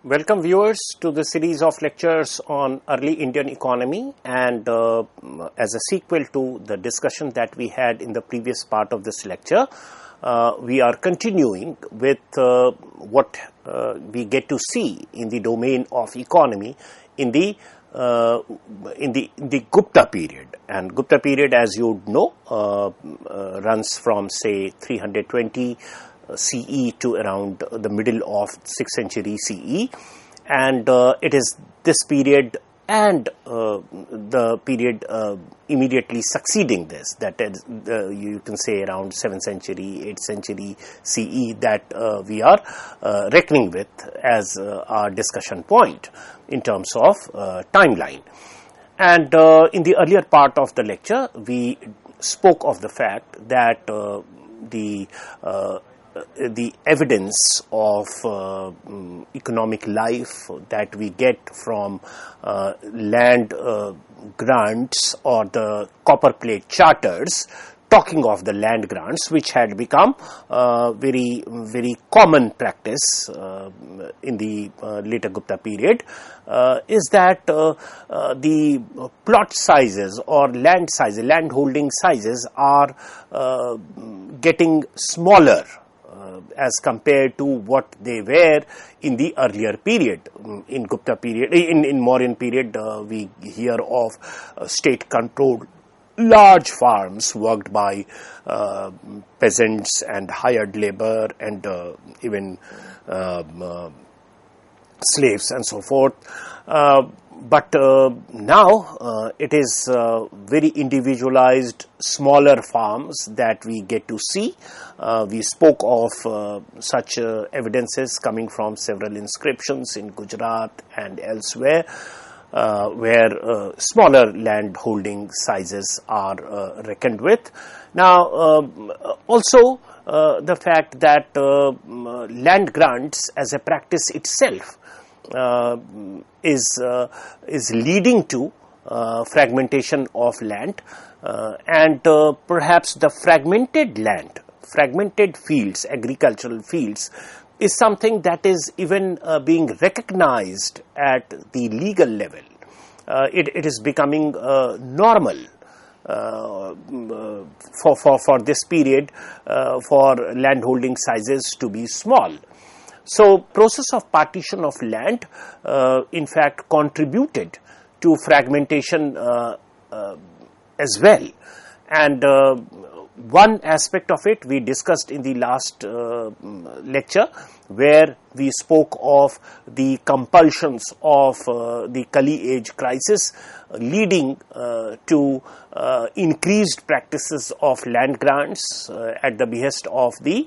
Welcome viewers to the series of lectures on early Indian economy, and as a sequel to the discussion that we had in the previous part of this lecture, we are continuing with what we get to see in the domain of economy in the Gupta period. And Gupta period, as you know, runs from say 320 CE to around the middle of 6th century CE, and it is this period and the period immediately succeeding this, that is, you can say around 7th century, 8th century CE, that we are reckoning with as our discussion point in terms of timeline. And in the earlier part of the lecture, we spoke of the fact that the evidence of economic life that we get from land grants or the copper plate charters, talking of the land grants, which had become very common practice in the later Gupta period, is that the plot sizes or land sizes, land holding sizes are getting smaller as compared to what they were in the earlier period. In Gupta period, in Mauryan period, we hear of state-controlled large farms worked by peasants and hired labor and even slaves and so forth. But now it is very individualized, smaller farms that we get to see. We spoke of such evidences coming from several inscriptions in Gujarat and elsewhere, where smaller land holding sizes are reckoned with. Now, also the fact that land grants as a practice itself is leading to fragmentation of land, and perhaps the fragmented land, fragmented fields, agricultural fields, is something that is even being recognized at the legal level. It is becoming normal for this period for land holding sizes to be small. So, process of partition of land in fact contributed to fragmentation as well, and one aspect of it we discussed in the last lecture, where we spoke of the compulsions of the Kali age crisis leading to increased practices of land grants at the behest of the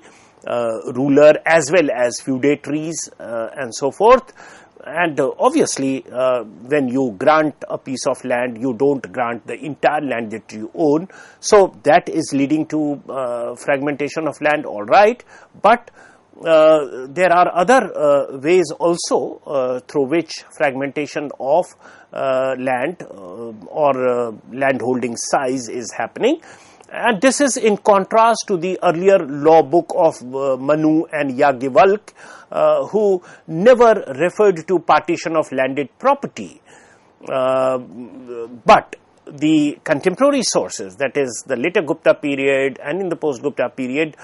ruler as well as feudatories and so forth. And obviously, when you grant a piece of land, you don't grant the entire land that you own. So that is leading to fragmentation of land, all right. But there are other ways also through which fragmentation of land or land holding size is happening. And this is in contrast to the earlier law book of Manu and Yagyavalk, who never referred to partition of landed property. But the contemporary sources, that is the later Gupta period and in the post-Gupta period,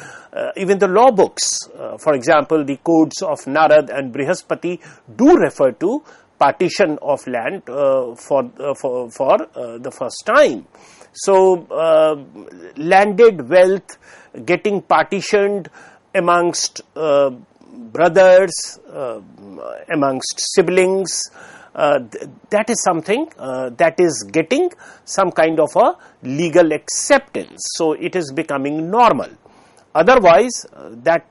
even the law books, for example, the codes of Narad and Brihaspati, do refer to partition of land for the first time. So, landed wealth getting partitioned amongst brothers, amongst siblings, that is something that is getting some kind of a legal acceptance. So, it is becoming normal. Otherwise, that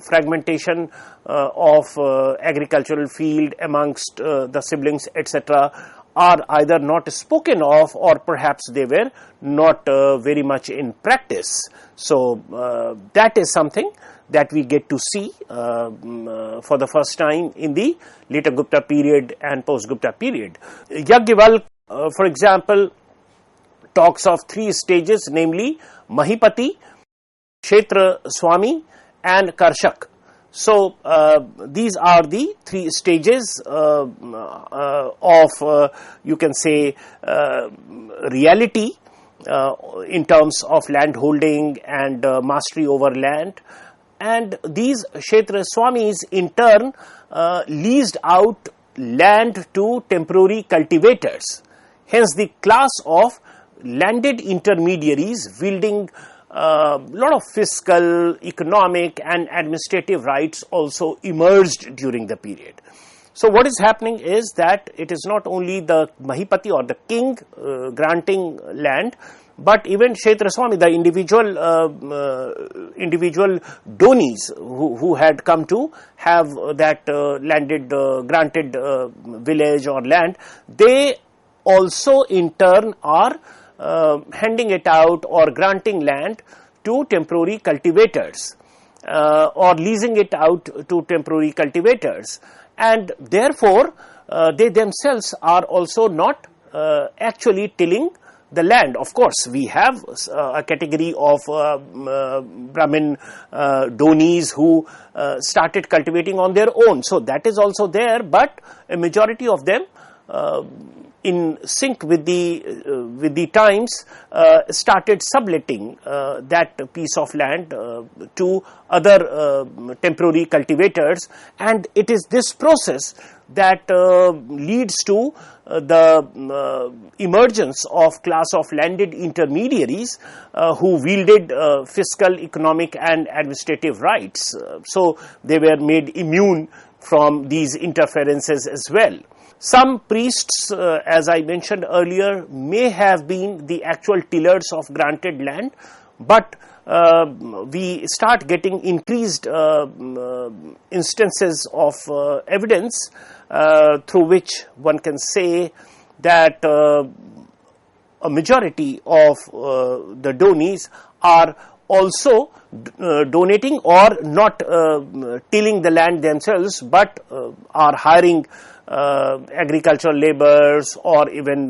fragmentation of agricultural field amongst the siblings, etc., are either not spoken of, or perhaps they were not very much in practice. So that is something that we get to see for the first time in the later Gupta period and post-Gupta period. Yagyavalk, for example, talks of 3 stages, namely Mahipati, Kshetra Swami and Karshak. So, these are the three stages of you can say reality in terms of land holding and mastery over land. And these Kshetra Swamis in turn leased out land to temporary cultivators. Hence, the class of landed intermediaries wielding lot of fiscal, economic and administrative rights also emerged during the period. So, what is happening is that it is not only the Mahipati or the king granting land, but even Kshetra Swami, the individual donis who had come to have that landed granted village or land, they also in turn are handing it out or granting land to temporary cultivators or leasing it out to temporary cultivators, and therefore they themselves are also not actually tilling the land. Of course, we have a category of Brahmin donis who started cultivating on their own, so that is also there, but a majority of them in sync with the times started subletting that piece of land to other temporary cultivators, and it is this process that leads to the emergence of class of landed intermediaries who wielded fiscal, economic and administrative rights. So they were made immune from these interferences as well. Some priests, as I mentioned earlier, may have been the actual tillers of granted land, but we start getting increased instances of evidence through which one can say that a majority of the donis are also donating or not tilling the land themselves, but are hiring agricultural laborers or even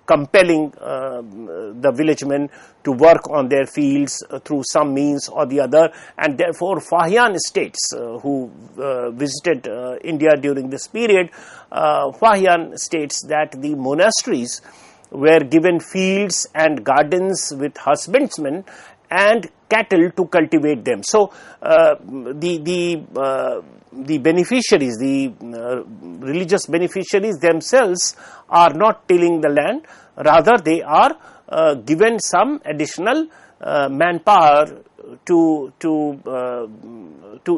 compelling the villagemen to work on their fields through some means or the other. And therefore Fahyan states, who visited India during this period, Fahyan states that the monasteries were given fields and gardens with husbandmen and cattle to cultivate them. So the beneficiaries, the religious beneficiaries themselves are not tilling the land, rather they are given some additional manpower to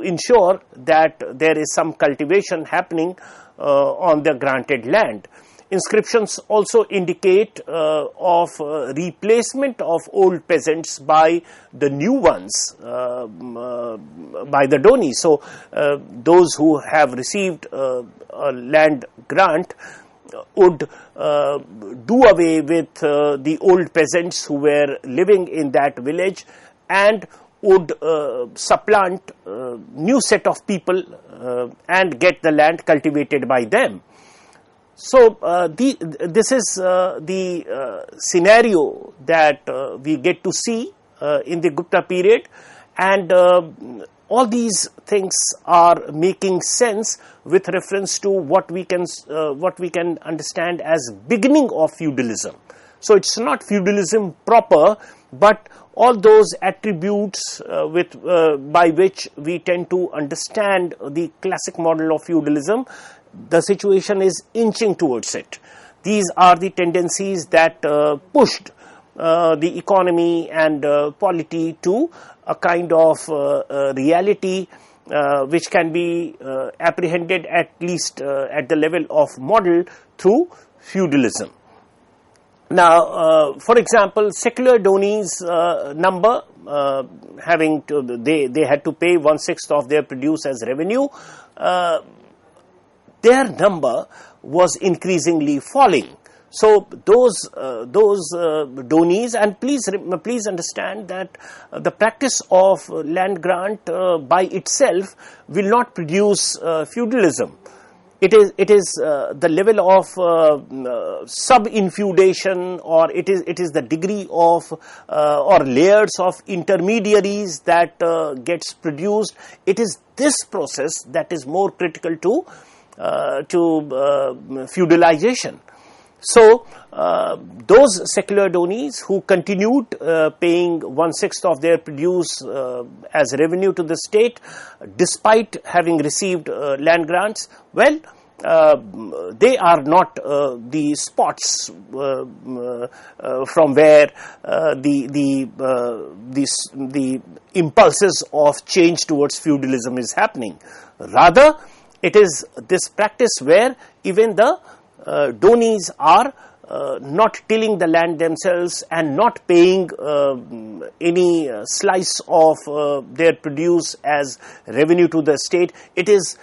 ensure that there is some cultivation happening on the granted land. Inscriptions also indicate of replacement of old peasants by the new ones, by the donis. So those who have received a land grant would do away with the old peasants who were living in that village and would supplant new set of people and get the land cultivated by them. So this is the scenario that we get to see in the Gupta period, and all these things are making sense with reference to what we can understand as beginning of feudalism. So it's not feudalism proper, but all those attributes by which we tend to understand the classic model of feudalism, the situation is inching towards it. These are the tendencies that pushed the economy and polity to a kind of reality which can be apprehended at least at the level of model through feudalism. Now, for example, secular donis number having to, they had to pay 1/6 of their produce as revenue. Their number was increasingly falling. So those donis, and please understand that the practice of land grant by itself will not produce feudalism. It is the level of sub-infeudation, or it is the degree of or layers of intermediaries that gets produced. It is this process that is more critical to feudalization. So, those secular donis who continued paying 1/6 of their produce as revenue to the state, despite having received land grants, well, they are not the spots from where the impulses of change towards feudalism is happening. Rather, it is this practice where even the donis are not tilling the land themselves and not paying any slice of their produce as revenue to the state. It is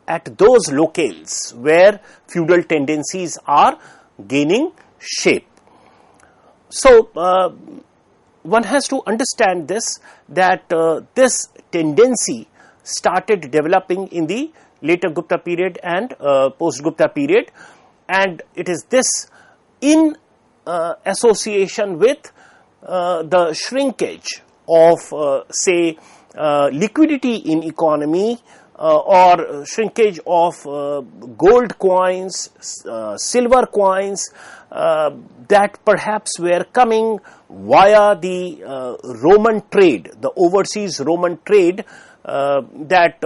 at those locales where feudal tendencies are gaining shape. So, one has to understand this, that this tendency started developing in the later Gupta period and post-Gupta period, and it is this in association with the shrinkage of say liquidity in economy or shrinkage of gold coins, silver coins that perhaps were coming via the Roman trade, the overseas Roman trade that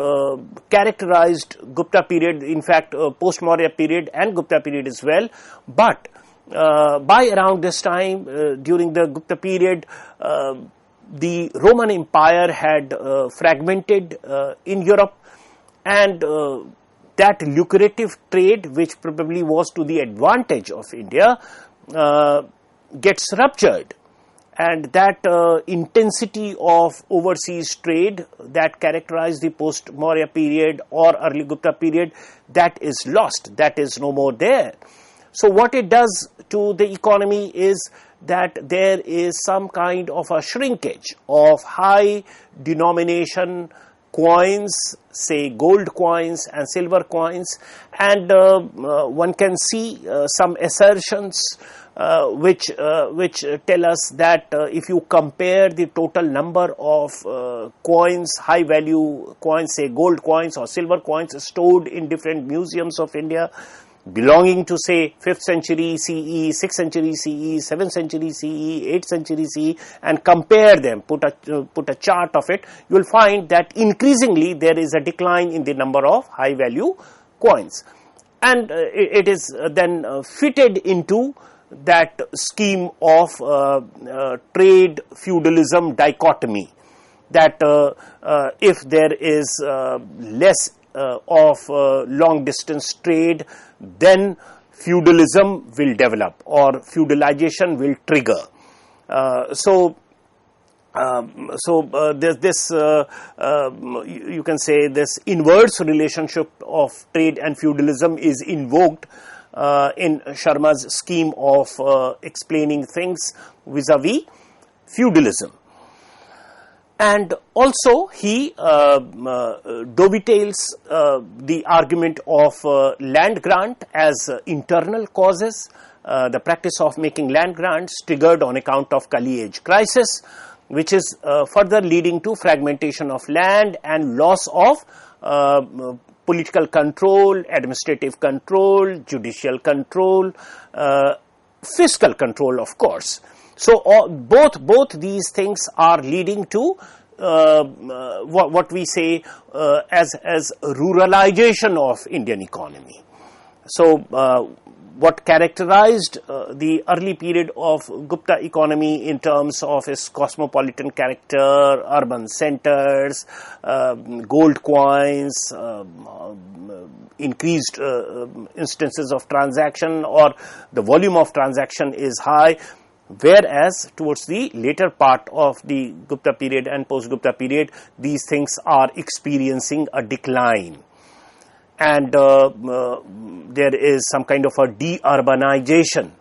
characterized Gupta period, in fact post-Maurya period and Gupta period as well. But by around this time, during the Gupta period, the Roman Empire had fragmented in Europe, and that lucrative trade, which probably was to the advantage of India, gets ruptured. And that intensity of overseas trade that characterized the post-Maurya period or early Gupta period, that is lost, that is no more there. So what it does to the economy is that there is some kind of a shrinkage of high denomination coins, say gold coins and silver coins, and one can see some assertions which tell us that if you compare the total number of coins, high value coins, say gold coins or silver coins stored in different museums of India, belonging to say 5th century CE, 6th century CE, 7th century CE, 8th century CE, and compare them, put a chart of it, you will find that increasingly there is a decline in the number of high value coins, and it is then fitted into that scheme of trade feudalism dichotomy, that if there is less of long distance trade, then feudalism will develop or feudalization will trigger. There's this you can say this inverse relationship of trade and feudalism is invoked in Sharma's scheme of explaining things vis-a-vis feudalism. And also he dovetails the argument of land grant as internal causes, the practice of making land grants triggered on account of Kali age crisis, which is further leading to fragmentation of land and loss of political control, administrative control, judicial control, fiscal control, of course. So both these things are leading to what we say as ruralization of Indian economy. So what characterized the early period of Gupta economy in terms of its cosmopolitan character, urban centers, gold coins, increased instances of transaction, or the volume of transaction is high, whereas towards the later part of the Gupta period and post-Gupta period, these things are experiencing a decline. And there is some kind of a de-urbanization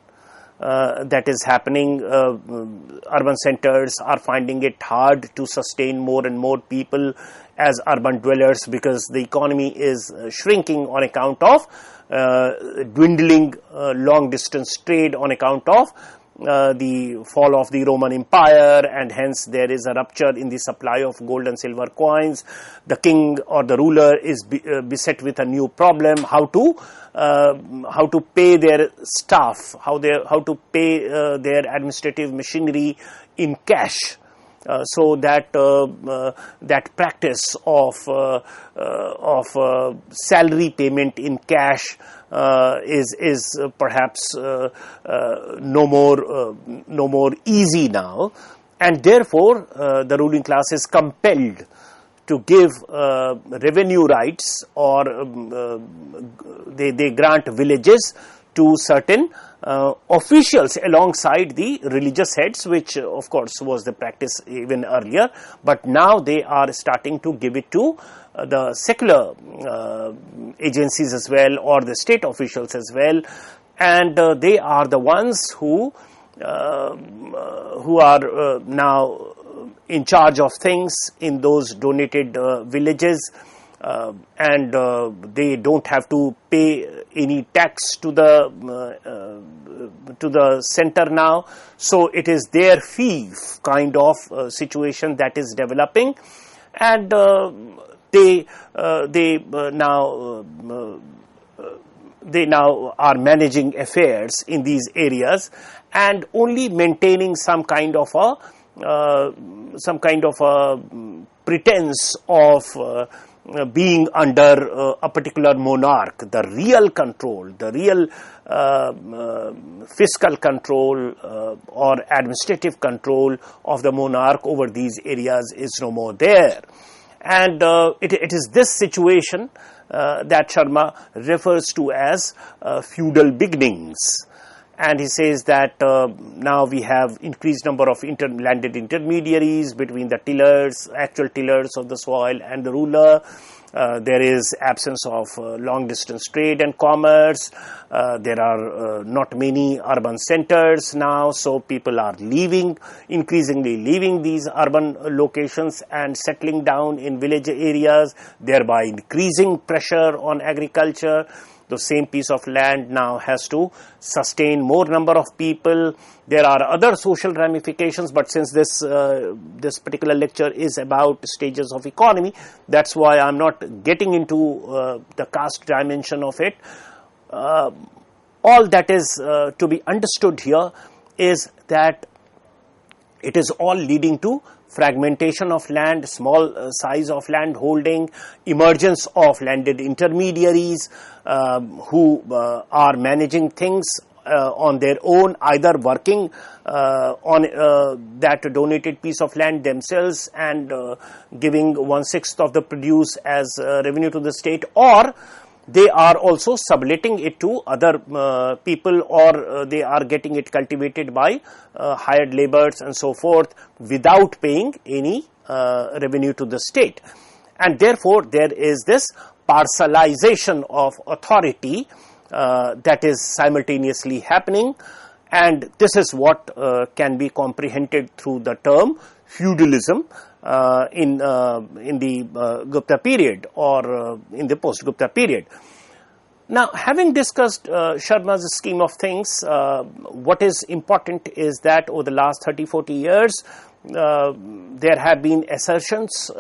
that is happening. Urban centers are finding it hard to sustain more and more people as urban dwellers, because the economy is shrinking on account of dwindling long distance trade, on account of the fall of the Roman Empire, and hence there is a rupture in the supply of gold and silver coins. The king or the ruler is beset with a new problem: how to pay their staff, how to pay their administrative machinery in cash. So that that practice of salary payment in cash is perhaps no more easy now, and therefore the ruling class is compelled to give revenue rights, or they grant villages to certain officials alongside the religious heads, which of course was the practice even earlier, but now they are starting to give it to the secular agencies as well, or the state officials as well, and they are the ones who are now in charge of things in those donated villages. And they don't have to pay any tax to the center now, so it is their fief kind of situation that is developing, and they now are managing affairs in these areas and only maintaining some kind of a pretense of being under a particular monarch. The real control, the real fiscal control or administrative control of the monarch over these areas is no more there. And it is this situation that Sharma refers to as feudal beginnings. And he says that now we have increased number of landed intermediaries between the tillers, actual tillers of the soil, and the ruler. There is absence of long distance trade and commerce. There are not many urban centers now, so people are increasingly leaving these urban locations and settling down in village areas, thereby increasing pressure on agriculture. The same piece of land now has to sustain more number of people. There are other social ramifications, but since this particular lecture is about stages of economy, that's why I'm not getting into the caste dimension of it. All that is to be understood here is that it is all leading to fragmentation of land, small size of land holding, emergence of landed intermediaries who are managing things on their own, either working on that donated piece of land themselves and giving 1/6 of the produce as revenue to the state, or they are also subletting it to other people, or they are getting it cultivated by hired laborers and so forth without paying any revenue to the state. And therefore there is this parcelization of authority that is simultaneously happening, and this is what can be comprehended through the term feudalism in the Gupta period, or in the post-Gupta period. Now, having discussed Sharma's scheme of things, what is important is that over the last 30-40 years, there have been assertions,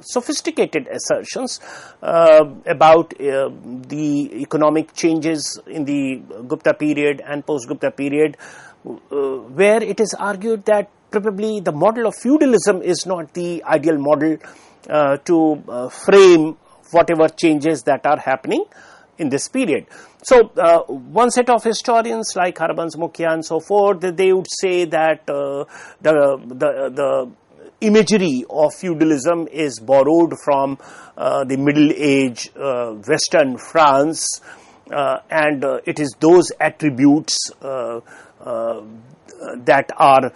sophisticated assertions about the economic changes in the Gupta period and post-Gupta period, where it is argued that probably the model of feudalism is not the ideal model to frame whatever changes that are happening in this period. So one set of historians like Harbans Mukhya and so forth, they would say that the imagery of feudalism is borrowed from the Middle Age Western France, and it is those attributes that are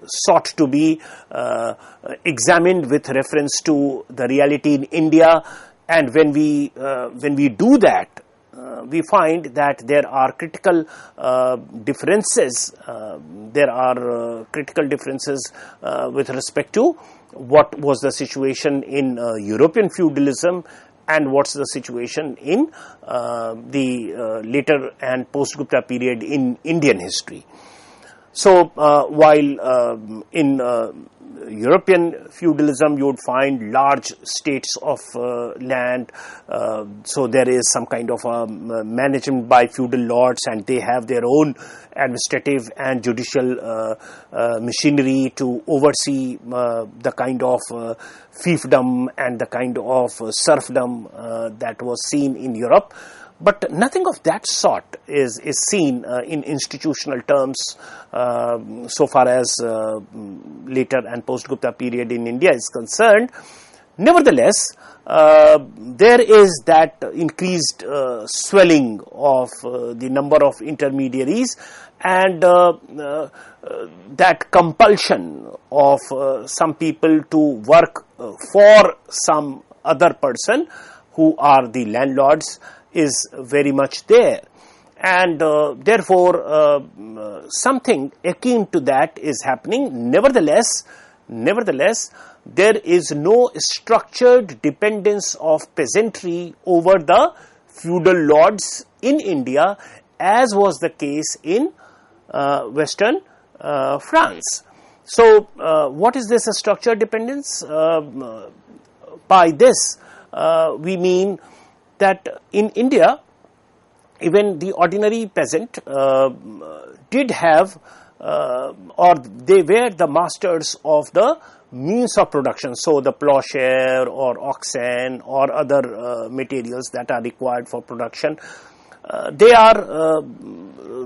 sought to be examined with reference to the reality in India. And when we do that, we find that there are critical differences. With respect to what was the situation in European feudalism and what's the situation in the later and post-Gupta period in Indian history. So, while in European feudalism you would find large states of land, so there is some kind of management by feudal lords, and they have their own administrative and judicial machinery to oversee the kind of fiefdom and the kind of serfdom that was seen in Europe. But nothing of that sort is seen in institutional terms so far as later and post-Gupta period in India is concerned. Nevertheless, there is that increased swelling of the number of intermediaries, and that compulsion of some people to work for some other person who are the landlords is very much there, and therefore something akin to that is happening. Nevertheless, there is no structured dependence of peasantry over the feudal lords in India, as was the case in Western France. So, what is this structured dependence? By this, we mean that in India, even the ordinary peasant did have or they were the masters of the means of production. So, the plowshare or oxen or other materials that are required for production, they are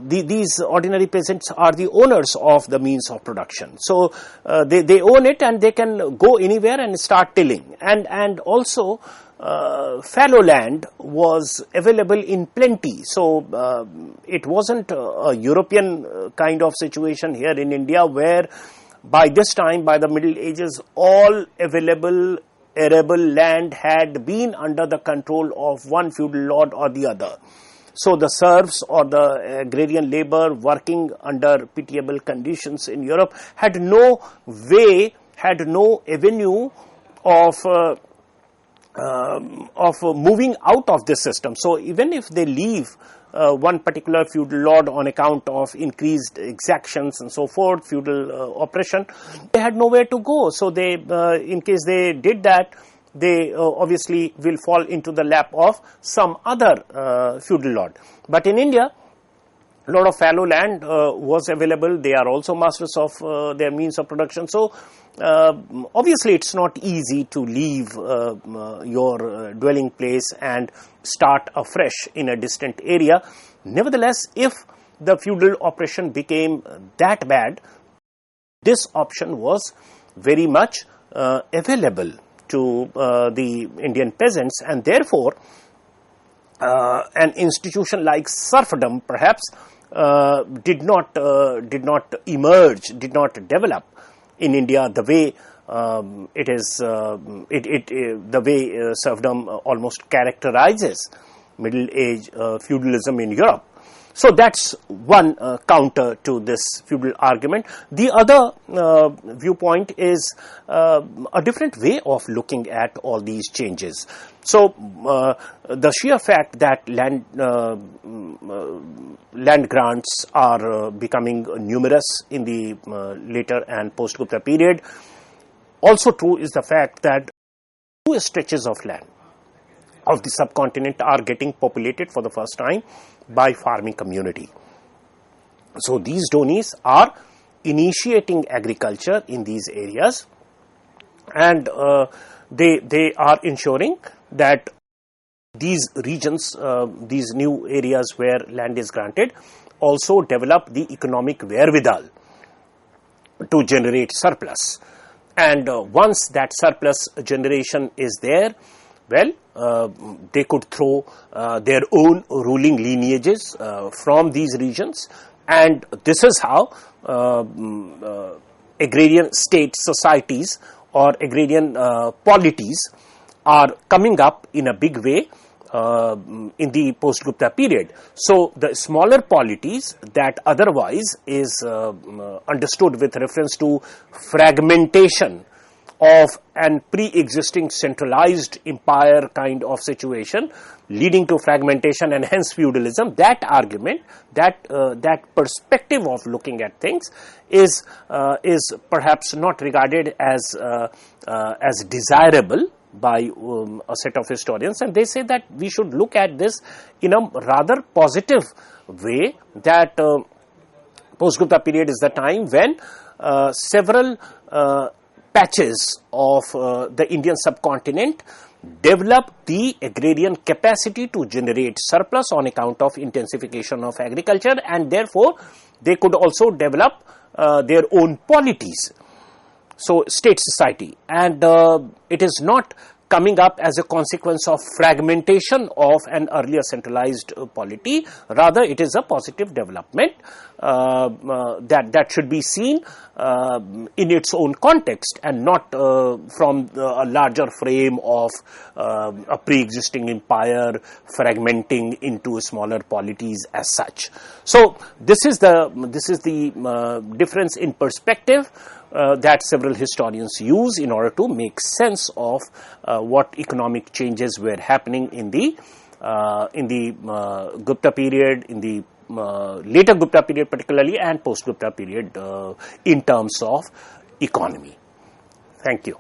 these ordinary peasants are the owners of the means of production. So, they own it, and they can go anywhere and start tilling, and also fallow land was available in plenty. So, it wasn't a European kind of situation here in India, where by this time, by the Middle Ages, all available arable land had been under the control of one feudal lord or the other. So, the serfs or the agrarian labor working under pitiable conditions in Europe had no way, had no avenue of moving out of this system. So, even if they leave one particular feudal lord on account of increased exactions and so forth, feudal oppression, they had nowhere to go. So, they, in case they did that, they obviously will fall into the lap of some other feudal lord. But in India, a lot of fallow land was available. They are also masters of their means of production. So, obviously, it's not easy to leave your dwelling place and start afresh in a distant area. Nevertheless, if the feudal oppression became that bad, this option was very much available to the Indian peasants, and therefore an institution like serfdom perhaps did not emerge, did not develop in India the way it is the way serfdom almost characterizes Middle Age feudalism in Europe. So, that's one counter to this feudal argument. The other viewpoint is a different way of looking at all these changes. So, the sheer fact that land grants are becoming numerous in the later and post-Gupta period. Also true is the fact that two stretches of land of the subcontinent are getting populated for the first time by farming community. So, these Donis are initiating agriculture in these areas, and they are ensuring that these regions, these new areas where land is granted, also develop the economic wherewithal to generate surplus. And once that surplus generation is there, well, they could throw their own ruling lineages from these regions, and this is how agrarian state societies or agrarian polities are coming up in a big way in the post-Gupta period. So, the smaller polities that otherwise is understood with reference to fragmentation of an pre-existing centralized empire kind of situation leading to fragmentation and hence feudalism, that argument, that perspective of looking at things is perhaps not regarded as desirable by a set of historians, and they say that we should look at this in a rather positive way, that post-Gupta period is the time when several patches of the Indian subcontinent develop the agrarian capacity to generate surplus on account of intensification of agriculture, and therefore they could also develop their own polities. So, state society, and it is not coming up as a consequence of fragmentation of an earlier centralized polity. Rather, it is a positive development that should be seen in its own context and not from a larger frame of a pre-existing empire fragmenting into smaller polities as such. So, this is the difference in perspective that several historians use in order to make sense of what economic changes were happening in the Gupta period, in the later Gupta period particularly, and post-Gupta period in terms of economy. Thank you.